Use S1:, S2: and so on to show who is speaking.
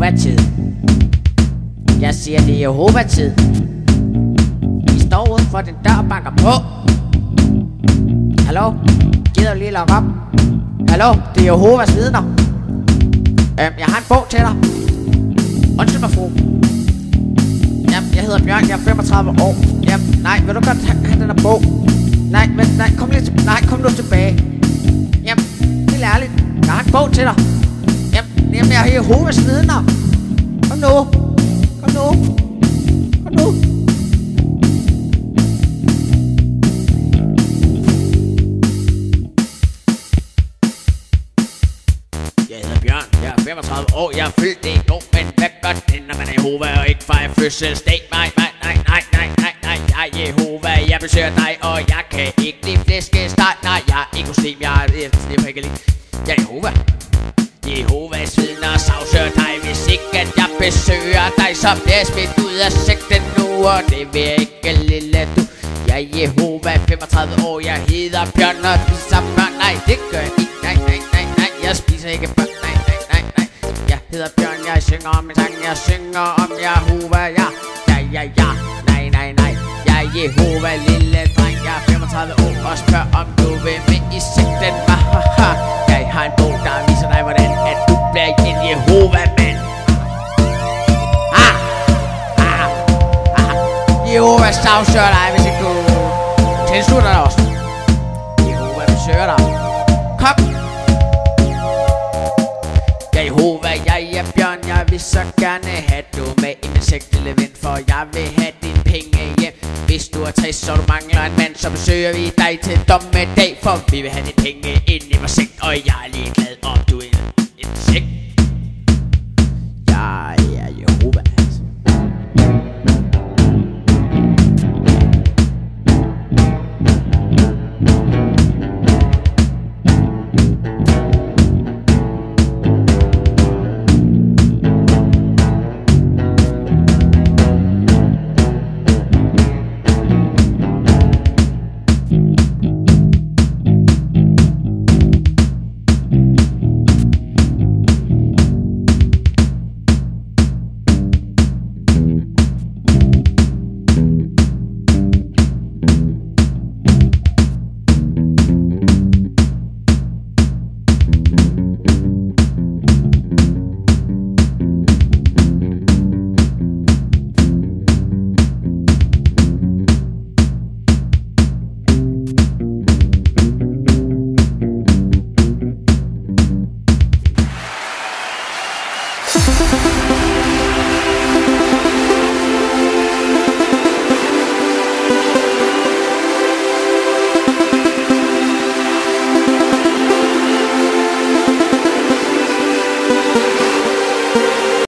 S1: Jehova-tid. Jeg siger, det er Jehova-tid. Vi står uden for din dør og banker på. Hallo? Gider du lige lukke op? Hallo? Det er Jehovas vidner. Jeg har en bog til dig. Undskyld mig, fru. Jamen, jeg hedder Bjørn, jeg er 35 år. Jamen, nej, vil du godt have den her bog? Nej, men nej, kom nu tilbage. Jamen, helt ærligt, jeg har en bog til dig. Jamen, jeg har Jehovas vidner. Kom nu. Jeg hedder Bjørn, jeg er 35 år, jeg er fyldt det i går. Men hvad gør det, når man er Jehova og ikke fejrer fødselsdag? Nej, jeg er Jehova, jeg besøger dig, og jeg kan ikke lide flæskesteg. Nej, jeg er ikke muslim, jeg ikke lide. Jeg er Jehova. Jehovas vidner sagsøger dig. Hvis ikke at jeg besøger dig, så bliver jeg smidt ud af sekten nu. Og det vil jeg ikke, lille du. Jeg er Jehova, 35 år, jeg hedder Bjørn og spiser børn. Nej, det gør jeg ikke, nej, jeg spiser ikke børn. Nej, jeg hedder Bjørn, jeg synger om min sang. Jeg synger om Jehova, ja. Nej, jeg er Jehova, lille dreng. Jeg er 35 år og spørger om du vil med i sekten. Jeg har en bog, der viser dig, hvordan at du bliver en Jehova-mand. Jehova sagsøger dig, hvis ikke du tilslutter dig også. Jehova besøger dig. Kom. Jeg er Jehova, jeg er Bjørn. Jeg vil så gerne have du med i min sekt, lille ven, for jeg vil have dine penge hjem. Hvis du er 60 og du mangler en mand, så besøger vi dig til dommedag, for vi vil have dine penge ind i vores sekt, og jeg er